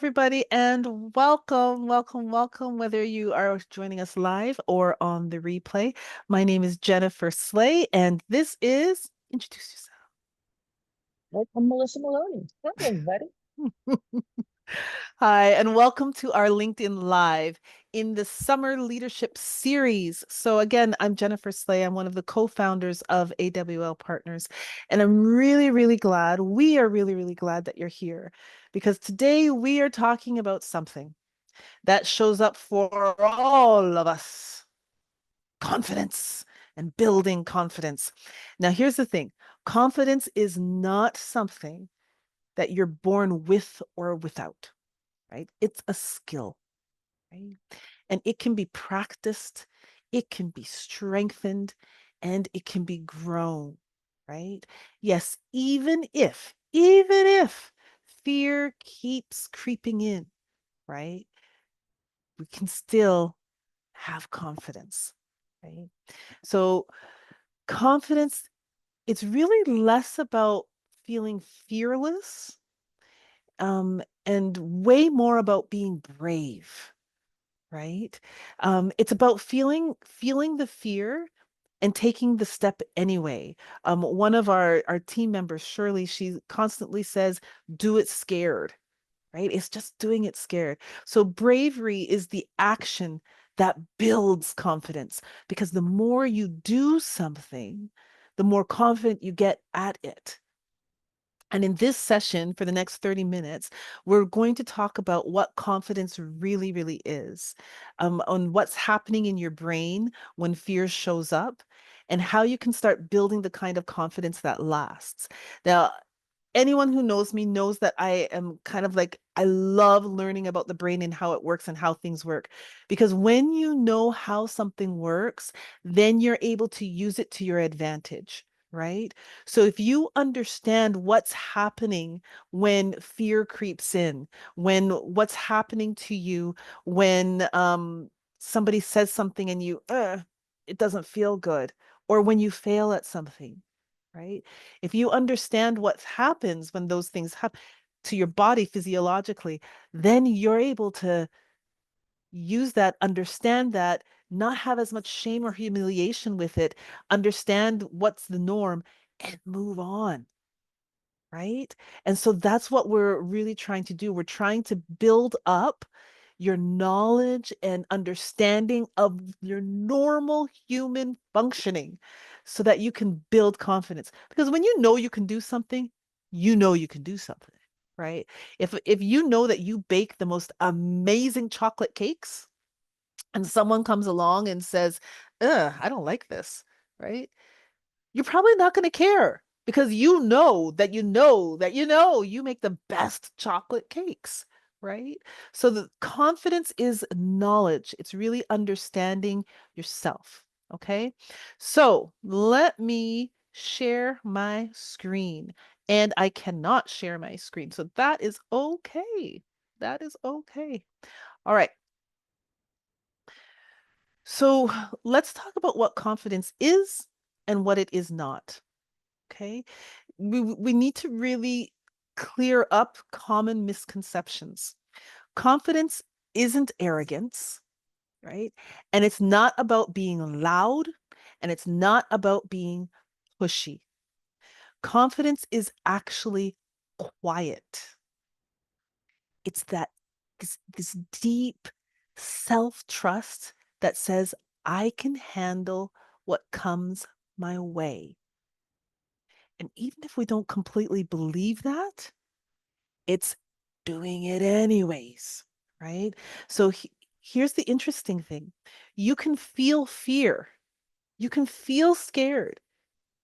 everybody, and welcome, welcome, welcome, whether you are joining us live or on the replay. My name is Jennifer Slay, and this is Introduce I'm Melissa Maloney. Hi, everybody. Yourself. Hi, and welcome to our LinkedIn Live in the Summer Leadership Series. So, again, I'm Jennifer Slay. I'm one of the co-founders of AWL Partners, and I'm really, really glad, we are really, really glad that you're here because today we are talking about something that shows up for all of us: confidence and building confidence. Now, here's the thing: confidence is not something that you're born with or without, right? It's a skill, right? And it can be practiced, it can be strengthened, and it can be grown, right? Yes, even if fear keeps creeping in, right? We can still have confidence, right? So confidence, it's really less about feeling fearless, and way more about being brave, right? It's about feeling the fear and taking the step anyway. One of our team members, Shirley, she constantly says, "Do it scared." Right? It's just doing it scared. So bravery is the action that builds confidence because the more you do something, the more confident you get at it. And in this session, for the next 30 minutes, we're going to talk about what confidence really, really is, on what's happening in your brain when fear shows up, and how you can start building the kind of confidence that lasts. Now, anyone who knows me knows that I am kind of like, I love learning about the brain and how it works and how things work. Because when you know how something works, then you're able to use it to your advantage, right? So if you understand what's happening when fear creeps in, when what's happening to you when somebody says something and it doesn't feel good, or when you fail at something, right? If you understand what happens when those things happen to your body physiologically, then you're able to use that, understand that, not have as much shame or humiliation with it, understand what's the norm, and move on, right? And so that's what we're really trying to do. We're trying to build up your knowledge and understanding of your normal human functioning so that you can build confidence. Because when you know you can do something, you know you can do something, right? If you know that you bake the most amazing chocolate cakes and someone comes along and says, "Ugh, I don't like this," right? You're probably not going to care because you know that you know that you know you make the best chocolate cakes, right? So the confidence is knowledge. It's really understanding yourself. Okay. So let me share my screen. And I cannot share my screen. So that is okay. That is okay. All right. So let's talk about what confidence is and what it is not. Okay. We need to really clear up common misconceptions. Confidence isn't arrogance, right? And it's not about being loud, and it's not about being pushy. Confidence is actually quiet. It's that this deep self-trust that says, I can handle what comes my way. And even if we don't completely believe that, it's doing it anyways, right? So here's the interesting thing: you can feel fear, you can feel scared,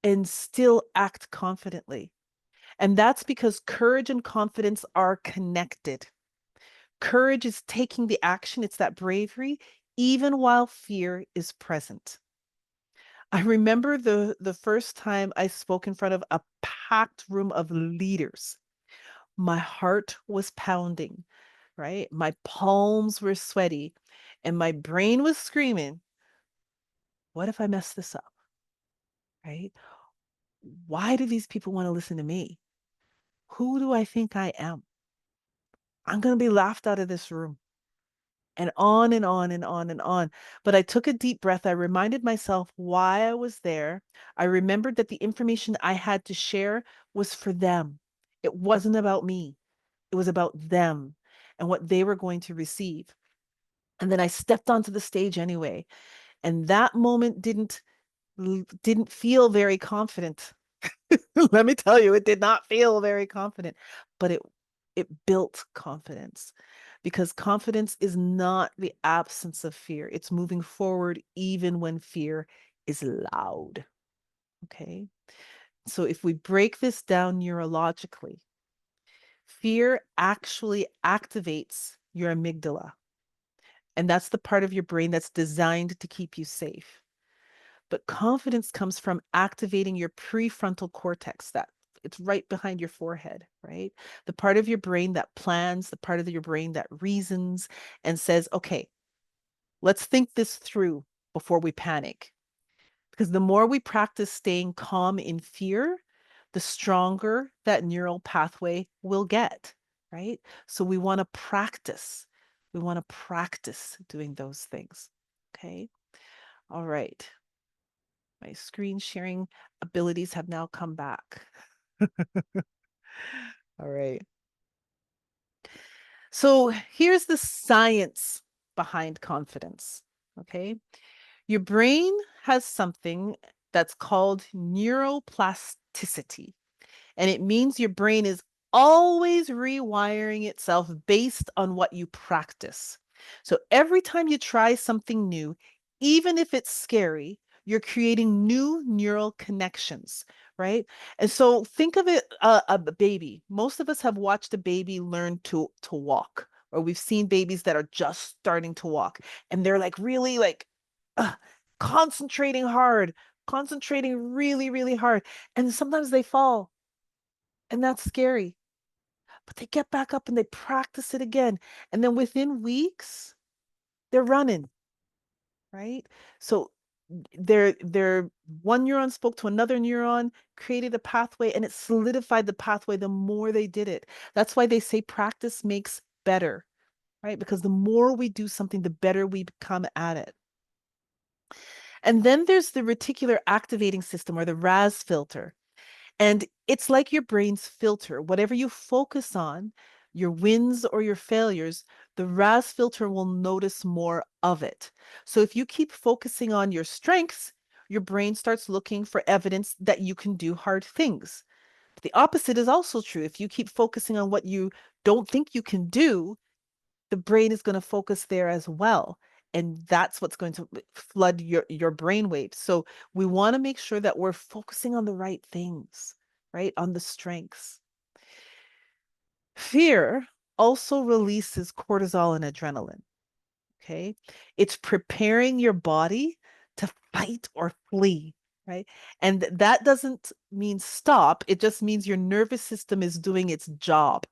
and still act confidently. And that's because courage and confidence are connected. Courage is taking the action, it's that bravery, even while fear is present. I remember the first time I spoke in front of a packed room of leaders. My heart was pounding, right? My palms were sweaty, and my brain was screaming, what if I mess this up, right? Why do these people want to listen to me? Who do I think I am? I'm going to be laughed out of this room. And on and on and on and on. But I took a deep breath. I reminded myself why I was there. I remembered that the information I had to share was for them. It wasn't about me, it was about them and what they were going to receive. And then I stepped onto the stage anyway. And that moment didn't feel very confident. Let me tell you, it did not feel very confident, but it built confidence because confidence is not the absence of fear. It's moving forward even when fear is loud. Okay. So if we break this down neurologically, fear actually activates your amygdala. And that's the part of your brain that's designed to keep you safe. But confidence comes from activating your prefrontal cortex, that it's right behind your forehead, right? The part of your brain that plans, the part of your brain that reasons and says, okay, let's think this through before we panic. Because the more we practice staying calm in fear, the stronger that neural pathway will get, right? So we want to practice. We want to practice doing those things. Okay. All right. My screen sharing abilities have now come back. All right. So here's the science behind confidence. Okay. Your brain has something that's called neuroplasticity. And it means your brain is always rewiring itself based on what you practice. So every time you try something new, even if it's scary, you're creating new neural connections, right? And so think of it a baby. Most of us have watched a baby learn to walk, or we've seen babies that are just starting to walk, and they're like really like uh, concentrating hard, concentrating really, really hard, and sometimes they fall and that's scary. But they get back up and they practice it again. And then within weeks, they're running, right? So their one neuron spoke to another neuron, created a pathway, and it solidified the pathway the more they did it. That's why they say practice makes better, right? Because the more we do something, the better we become at it. And then there's the reticular activating system or the RAS filter. And it's like your brain's filter. Whatever you focus on, your wins or your failures, the RAS filter will notice more of it. So if you keep focusing on your strengths, your brain starts looking for evidence that you can do hard things. But the opposite is also true. If you keep focusing on what you don't think you can do, the brain is going to focus there as well. And that's what's going to flood your brain waves. So we want to make sure that we're focusing on the right things, right? On the strengths. Fear also releases cortisol and adrenaline. Okay. It's preparing your body to fight or flee, right? And that doesn't mean stop. It just means your nervous system is doing its job.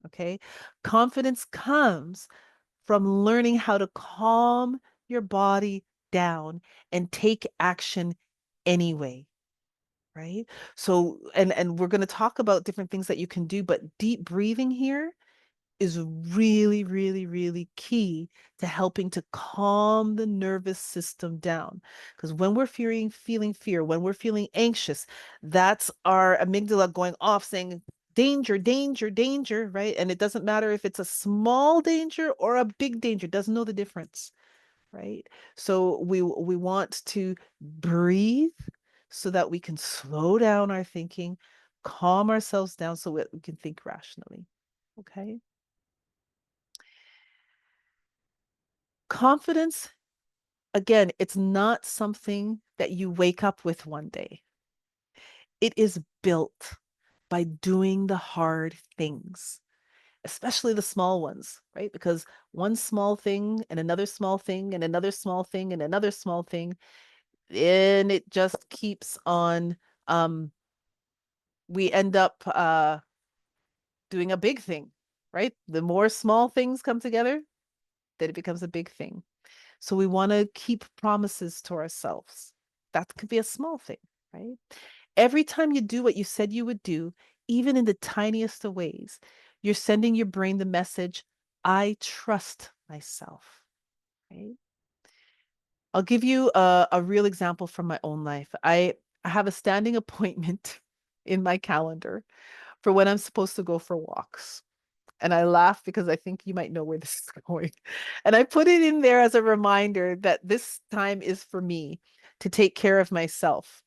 Okay. Confidence comes from learning how to calm your body down and take action anyway, right? So and we're going to talk about different things that you can do, but deep breathing here is really, really, really key to helping to calm the nervous system down. Because when we're feeling fear, when we're feeling anxious, that's our amygdala going off saying, danger, danger, danger, right? And it doesn't matter if it's a small danger or a big danger, doesn't know the difference, right? So we want to breathe so that we can slow down our thinking, calm ourselves down so we can think rationally. Okay. Confidence, again, it's not something that you wake up with one day. It is built by doing the hard things, especially the small ones, right? Because one small thing and another small thing and another small thing and another small thing, and it just keeps on. We end up doing a big thing, right? The more small things come together, then it becomes a big thing. So we want to keep promises to ourselves. That could be a small thing, right? Every time you do what you said you would do, even in the tiniest of ways, You're sending your brain the message, I trust myself, right? I'll give you a real example from my own life. I have a standing appointment in my calendar for when I'm supposed to go for walks. And I laugh because I think you might know where this is going. And I put it in there as a reminder that this time is for me to take care of myself.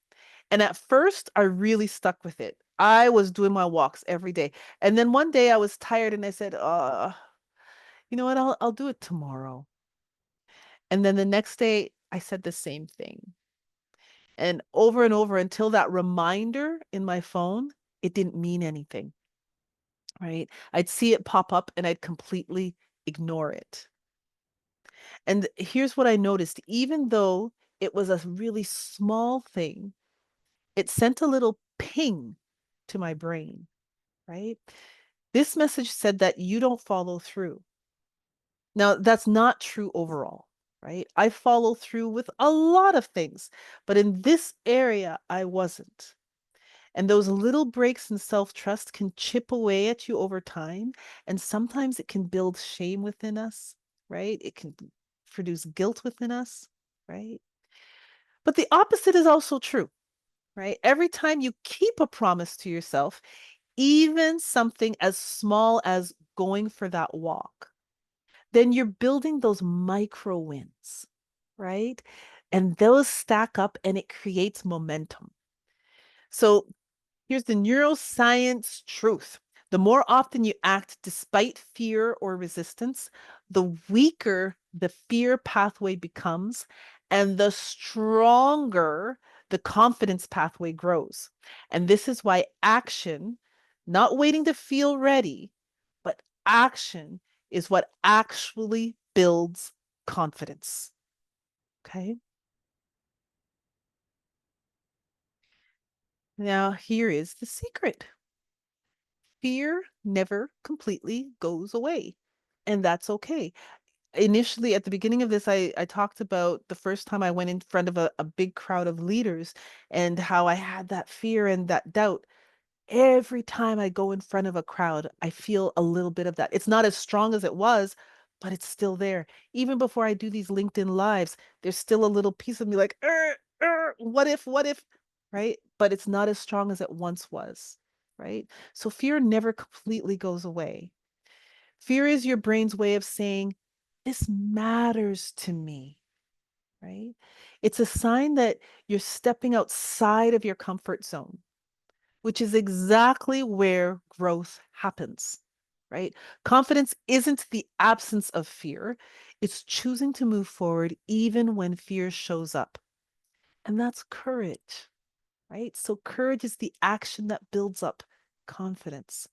And at first, I really stuck with it. I was doing my walks every day. And then one day I was tired and I said, you know what? I'll do it tomorrow. And then the next day I said the same thing. And over until that reminder in my phone, it didn't mean anything, right? I'd see it pop up and I'd completely ignore it. And here's what I noticed, even though it was a really small thing, it sent a little ping to my brain, right? This message said that you don't follow through. Now, that's not true overall, right? I follow through with a lot of things, but in this area, I wasn't. And those little breaks in self trust can chip away at you over time. And sometimes it can build shame within us, right? It can produce guilt within us, right? But the opposite is also true, right? Every time you keep a promise to yourself, even something as small as going for that walk, then you're building those micro wins, right? And those stack up and it creates momentum. So here's the neuroscience truth. The more often you act despite fear or resistance, the weaker the fear pathway becomes, and the stronger the confidence pathway grows. And this is why action, not waiting to feel ready, but action is what actually builds confidence. Okay. Now, here is the secret. Fear never completely goes away, and that's okay. Initially, at the beginning of this, I talked about the first time I went in front of a big crowd of leaders and how I had that fear and that doubt. Every time I go in front of a crowd, I feel a little bit of that. It's not as strong as it was, but it's still there. Even before I do these LinkedIn lives, there's still a little piece of me like, what if, right? But it's not as strong as it once was, right? So fear never completely goes away. Fear is your brain's way of saying, this matters to me, right? It's a sign that you're stepping outside of your comfort zone, which is exactly where growth happens, right? Confidence isn't the absence of fear, it's choosing to move forward even when fear shows up. And that's courage, right? So, courage is the action that builds up confidence.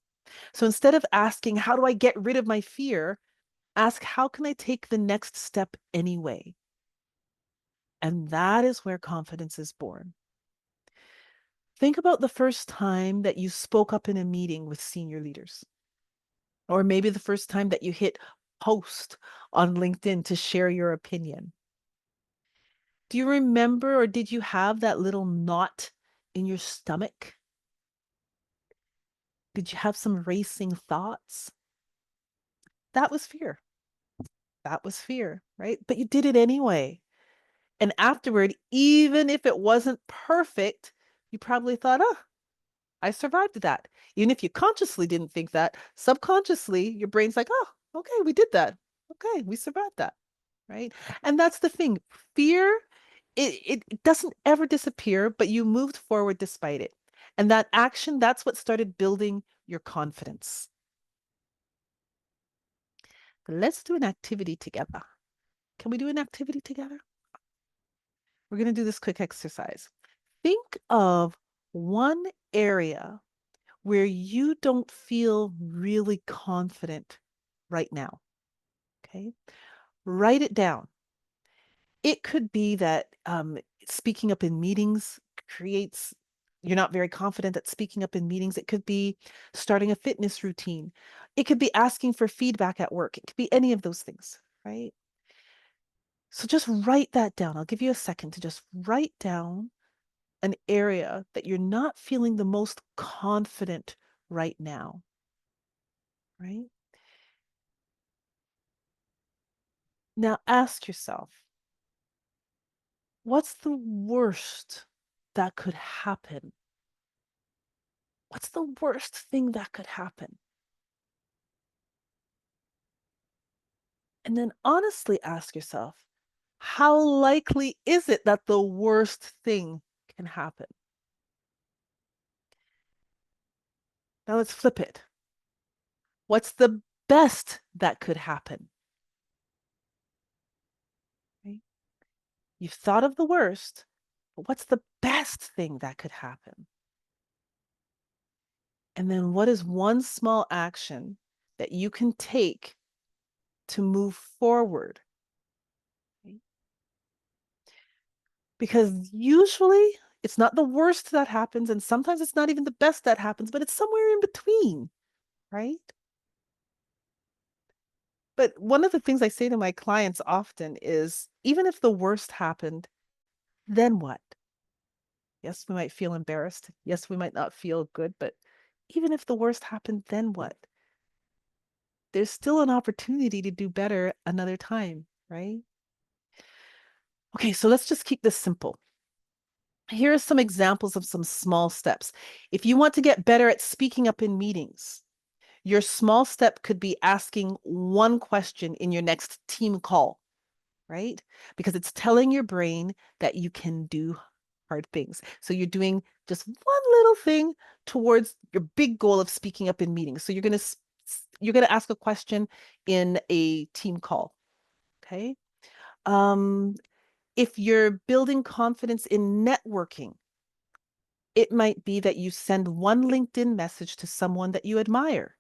So, instead of asking, how do I get rid of my fear? Ask, how can I take the next step anyway? And that is where confidence is born. Think about the first time that you spoke up in a meeting with senior leaders, or maybe the first time that you hit post on LinkedIn to share your opinion. Do you remember or did you have that little knot in your stomach? Did you have some racing thoughts? That was fear. That was fear, right? But you did it anyway. And afterward, even if it wasn't perfect, you probably thought, oh, I survived that. Even if you consciously didn't think that, subconsciously, your brain's like, oh, okay, we did that. Okay, we survived that. Right. And that's the thing. Fear, it doesn't ever disappear, but you moved forward despite it. And that action, that's what started building your confidence. But let's do an activity together. Can we do an activity together? We're going to do this quick exercise. Think of one area where you don't feel really confident right now. Okay. Write it down. It could be that speaking up in meetings creates, you're not very confident at speaking up in meetings. It could be starting a fitness routine. It could be asking for feedback at work. It could be any of those things, right? So just write that down. I'll give you a second to just write down an area that you're not feeling the most confident right now. right? Now ask yourself, what's the worst that could happen? What's the worst thing that could happen? And then honestly ask yourself, how likely is it that the worst thing can happen? Now let's flip it. What's the best that could happen? Right? You've thought of the worst, but what's the best thing that could happen? And then what is one small action that you can take to move forward? Right? Because usually it's not the worst that happens, and sometimes it's not even the best that happens, but it's somewhere in between, right? But one of the things I say to my clients often is even if the worst happened, then what? Yes, we might feel embarrassed. Yes, we might not feel good, but even if the worst happened, then what? There's still an opportunity to do better another time, right? Okay, so let's just keep this simple. Here are some examples of some small steps. If you want to get better at speaking up in meetings, your small step could be asking one question in your next team call, right? Because it's telling your brain that you can do hard things. So you're doing just one little thing towards your big goal of speaking up in meetings. So you're going to ask a question in a team call, okay? Um, if you're building confidence in networking, it might be that you send one LinkedIn message to someone that you admire,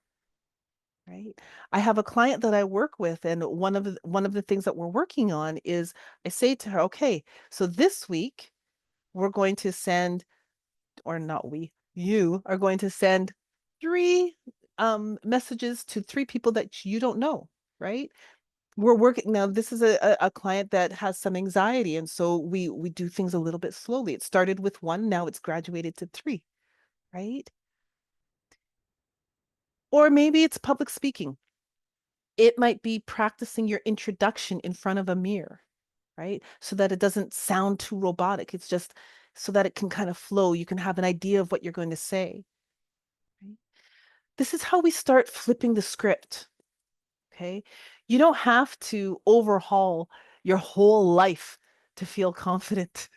right? I have a client that I work with, and one of the things that we're working on is I say to her, okay, so this week we're going to send, or not we, you are going to send three messages to three people that you don't know, right? We're working now. This is a client that has some anxiety, and so we do things a little bit slowly. It started with one, now it's graduated to three, right? Or maybe it's public speaking. It might be practicing your introduction in front of a mirror, right? So that it doesn't sound too robotic. It's just so that it can kind of flow. You can have an idea of what you're going to say. Right? This is how we start flipping the script. Okay. You don't have to overhaul your whole life to feel confident,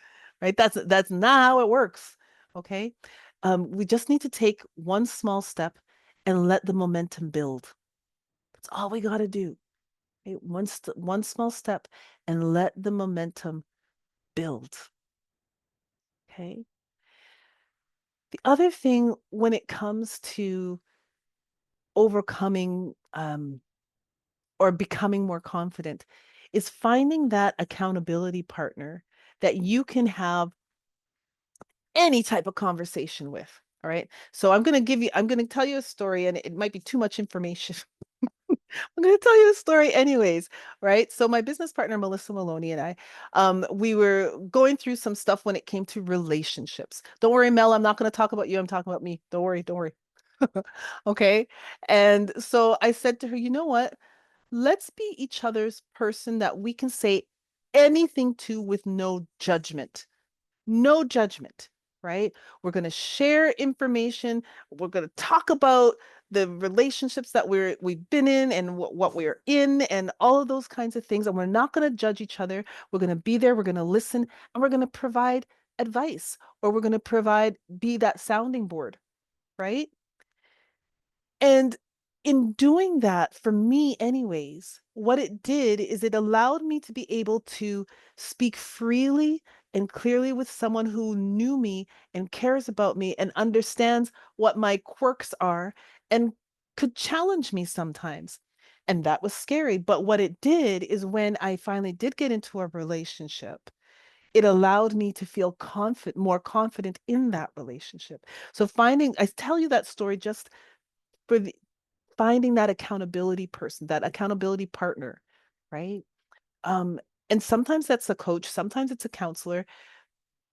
right? That's not how it works. Okay. We just need to take one small step and let the momentum build. That's all we got to do. Okay? One small step and let the momentum build. Okay. The other thing when it comes to overcoming or becoming more confident is finding that accountability partner that you can have any type of conversation with. All right. So I'm going to tell you a story, and it might be too much information. I'm going to tell you a story anyways, right? So my business partner, Melissa Maloney, and I, we were going through some stuff when it came to relationships. Don't worry, Mel, I'm not going to talk about you. I'm talking about me. Don't worry. Don't worry. Okay. And so I said to her, you know what? Let's be each other's person that we can say anything to with no judgment. No judgment, right? We're going to share information. We're going to talk about the relationships that we've been in and what we're in and all of those kinds of things. And we're not going to judge each other. We're going to be there. We're going to listen, and we're going to provide advice, or we're going to be that sounding board, right? And in doing that, for me, anyways, what it did is it allowed me to be able to speak freely and clearly with someone who knew me and cares about me and understands what my quirks are and could challenge me sometimes. And that was scary. But what it did is when I finally did get into a relationship, it allowed me to feel more confident in that relationship. So I tell you that story just for finding that accountability person, that accountability partner, right? Um, and sometimes that's a coach, sometimes it's a counselor,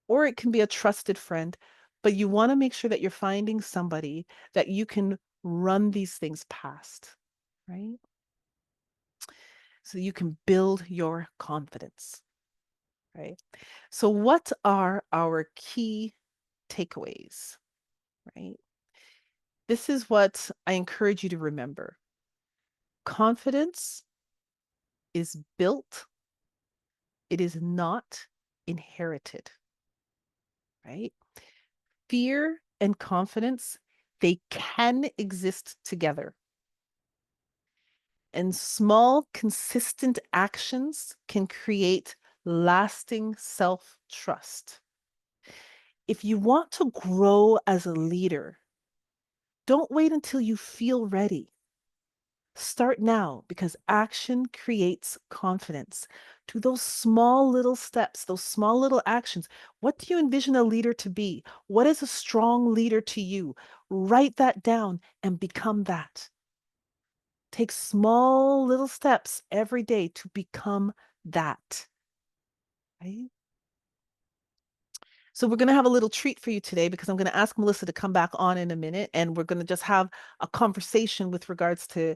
or it can be a trusted friend. But you want to make sure that you're finding somebody that you can run these things past. right? So you can build your confidence, right? So, what are our key takeaways, right? This is what I encourage you to remember. Confidence is built, it is not inherited, right? Fear and confidence, they can exist together. And small, consistent actions can create lasting self trust. If you want to grow as a leader, don't wait until you feel ready. Start now because action creates confidence. To those small little steps, those small little actions. What do you envision a leader to be? What is a strong leader to you? Write that down and become that. Take small little steps every day to become that. Right? So we're going to have a little treat for you today because I'm going to ask Melissa to come back on in a minute and we're going to just have a conversation with regards to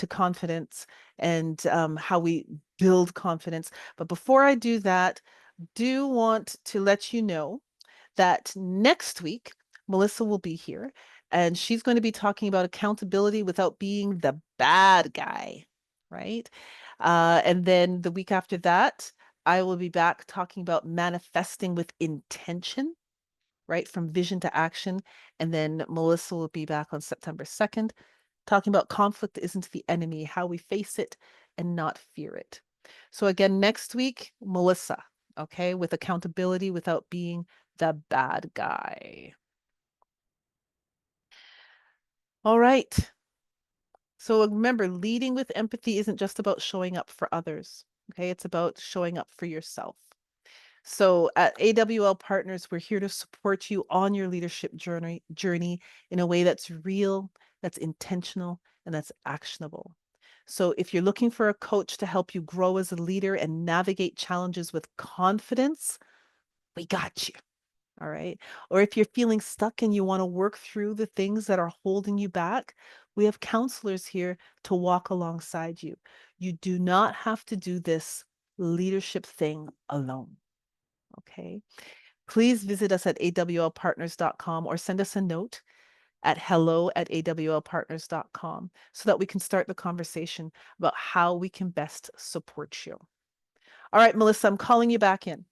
confidence and how we build confidence. But before I do that, do want to let you know that next week, Melissa will be here and she's going to be talking about accountability without being the bad guy, right? And then the week after that, I will be back talking about manifesting with intention, right? From vision to action. And then Melissa will be back on September 2nd, talking about conflict isn't the enemy, how we face it and not fear it. So, again, next week, Melissa, okay, with accountability without being the bad guy. All right. So remember, leading with empathy isn't just about showing up for others. Okay, it's about showing up for yourself. So at AWL Partners, we're here to support you on your leadership journey in a way that's real, that's intentional, and that's actionable. So if you're looking for a coach to help you grow as a leader and navigate challenges with confidence, we got you. All right. Or if you're feeling stuck and you want to work through the things that are holding you back, we have counselors here to walk alongside you. You do not have to do this leadership thing alone. Okay. Please visit us at awlpartners.com or send us a note at hello@awlpartners.com so that we can start the conversation about how we can best support you. All right, Melissa, I'm calling you back in.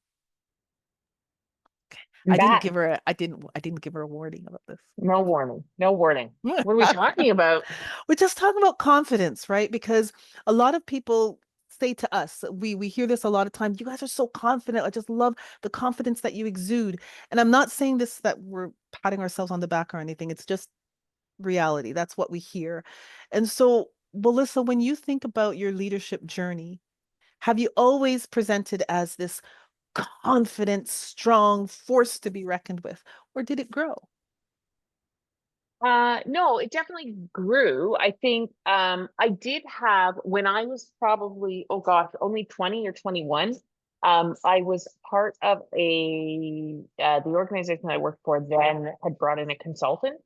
I'm back. I didn't give her a warning about this. No warning. No warning. What are we talking about? We're just talking about confidence, right? Because a lot of people say to us, we hear this a lot of times, you guys are so confident. I just love the confidence that you exude. And I'm not saying this that we're patting ourselves on the back or anything. It's just reality. That's what we hear. And so, Melissa, when you think about your leadership journey, have you always presented as this confident, strong force to be reckoned with, or did it grow? No, it definitely grew. I think I did have when I was probably, oh gosh, only 20 or 21. I was part of the organization I worked for then had brought in a consultant,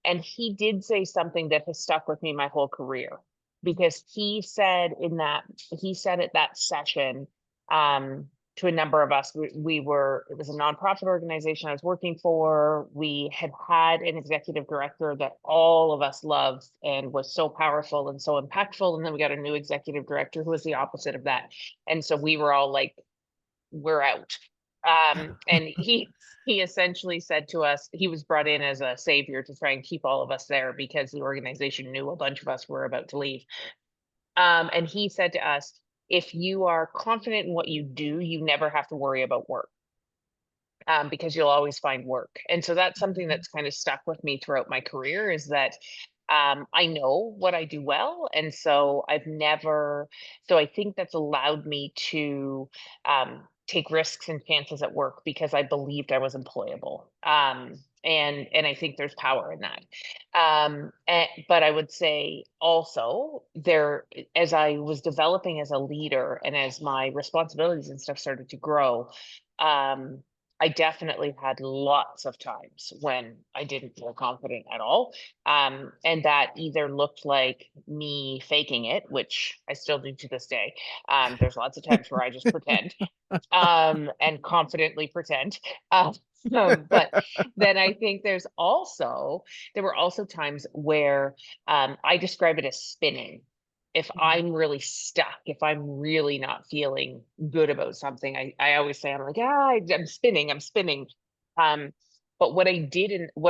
and he did say something that has stuck with me my whole career because he said at that session, to a number of us. It was a nonprofit organization I was working for. We had an executive director that all of us loved and was so powerful and so impactful. And then we got a new executive director who was the opposite of that. And so we were all like, we're out. And he essentially said to us, he was brought in as a savior to try and keep all of us there because the organization knew a bunch of us were about to leave. And he said to us, if you are confident in what you do, you never have to worry about work, because you'll always find work. And so that's something that's kind of stuck with me throughout my career is that I know what I do well. And so so I think that's allowed me to take risks and chances at work because I believed I was employable. And I think there's power in that. But I would say also as I was developing as a leader and as my responsibilities and stuff started to grow, I definitely had lots of times when I didn't feel confident at all. And that either looked like me faking it, which I still do to this day. There's lots of times where I just pretend, and confidently pretend. Uh, but then I think there were also times where I describe it as spinning. If Mhm, I'm really stuck, if I'm really not feeling good about something, I always say, I'm like, ah, I'm spinning, I'm spinning. Um, but what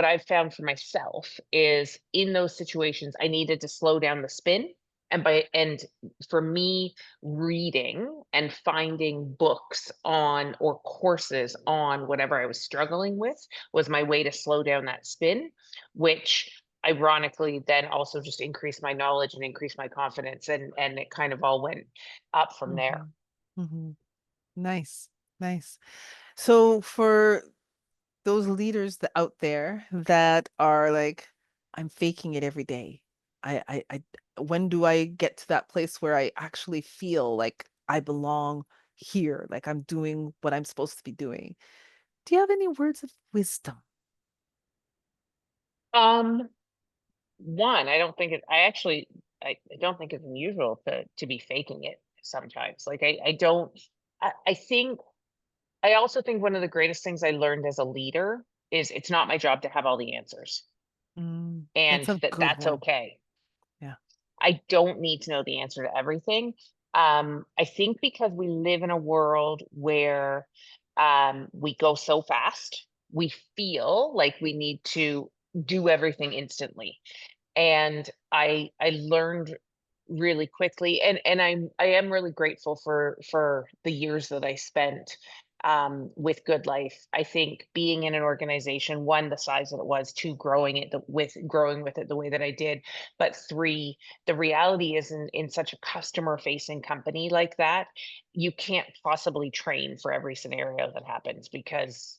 I've found for myself is in those situations, I needed to slow down the spin. And for me, reading and finding books on or courses on whatever I was struggling with was my way to slow down that spin, which ironically then also just increased my knowledge and increased my confidence, and it kind of all went up from there. mhm, mhm. Nice, nice. So for those leaders out there that are like, I'm faking it every day. When do I get to that place where I actually feel like I belong here, like I'm doing what I'm supposed to be doing? Do you have any words of wisdom? um One, I don't think it's unusual to be faking it sometimes. Like I don't I think I also think one of the greatest things I learned as a leader is it's not my job to have all the answers, That's and a good that's one. okay. Yeah. I don't need to know the answer to everything. I think because we live in a world where we go so fast, we feel like we need to do everything instantly. And I learned really quickly, and I am really grateful for the years that I spent with Good Life. I think being in an organization, one, the size that it was, two, growing with it the way that I did, but three, the reality is in such a customer facing company like that, you can't possibly train for every scenario that happens because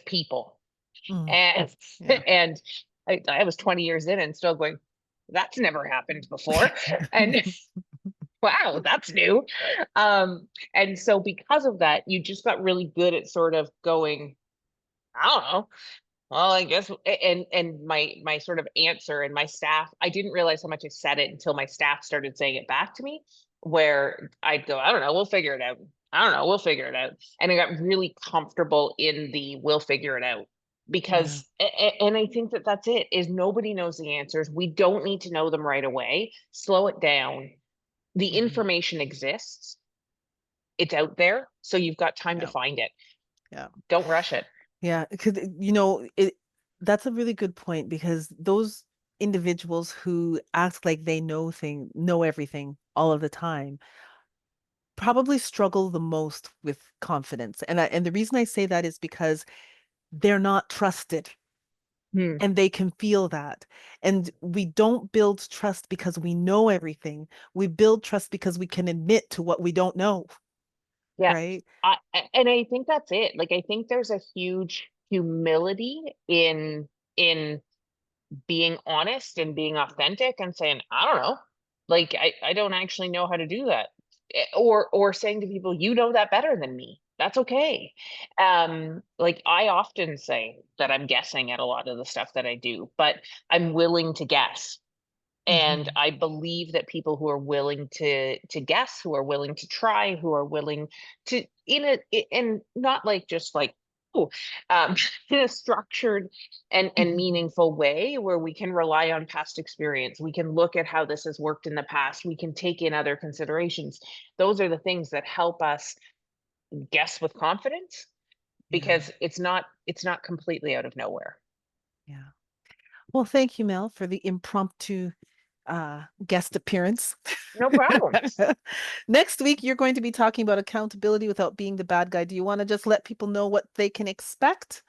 people. Mm, And yeah. and I was 20 years in and still going, that's never happened before. And wow, that's new. And so because of that, you just got really good at sort of going, I don't know. Well, I guess, and my sort of answer and my staff, I didn't realize how much I said it until my staff started saying it back to me, where I'd go, I don't know, we'll figure it out. I don't know, we'll figure it out. And I got really comfortable in the we'll figure it out Yeah. because, and I think that that's it, is nobody knows the answers. We don't need to know them right away. Slow it down. The Mhm. information exists. It's out there. So you've got time to Yeah. find it. Yeah. Don't rush it. Yeah. Because, that's a really good point because those individuals who act like they know everything all of the time probably struggle the most with confidence. And the reason I say that is because they're not trusted Hmm. and they can feel that. And we don't build trust because we know everything. We build trust because we can admit to what we don't know, Yeah. right? And I think that's it. Like I think there's a huge humility in being honest and being authentic and saying, I don't know. Like I don't actually know how to do that. Or saying to people, you know that better than me. That's okay. Like I often say that I'm guessing at a lot of the stuff that I do, but I'm willing to guess. And Hmm. I believe that people who are willing to guess, who are willing to try, who are willing to and not like just like, oh, in a structured and Hmm. meaningful way where we can rely on past experience, we can look at how this has worked in the past, we can take in other considerations. Those are the things that help us guess with confidence Yeah. because it's not completely out of nowhere. Yeah. Well, thank you, Mel, for the impromptu guest appearance. No problem. Next week, you're going to be talking about accountability without being the bad guy. Do you want to just let people know what they can expect?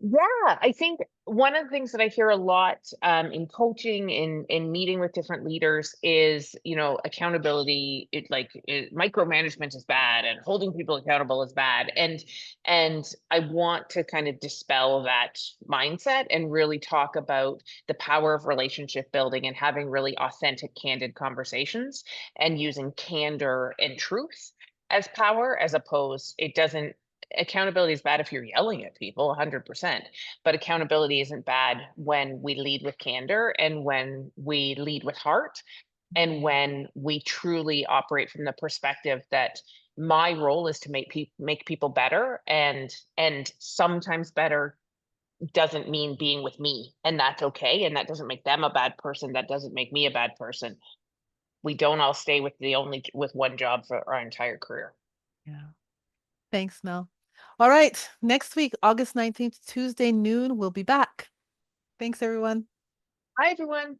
Yeah, I think one of the things that I hear a lot in coaching, in meeting with different leaders, is accountability. Micromanagement is bad, and holding people accountable is bad. And I want to kind of dispel that mindset and really talk about the power of relationship building and having really authentic, candid conversations and using candor and truth as power, as opposed it doesn't. accountability is bad if you're yelling at people 100%, but accountability isn't bad when we lead with candor and when we lead with heart and when we truly operate from the perspective that my role is to make people better, and sometimes better doesn't mean being with me, and that's okay, and that doesn't make them a bad person, that doesn't make me a bad person. We don't all stay with one job for our entire career. Yeah. Thanks, Mel. All right. Next week, August 19th, Tuesday noon, we'll be back. Thanks, everyone. Hi, everyone.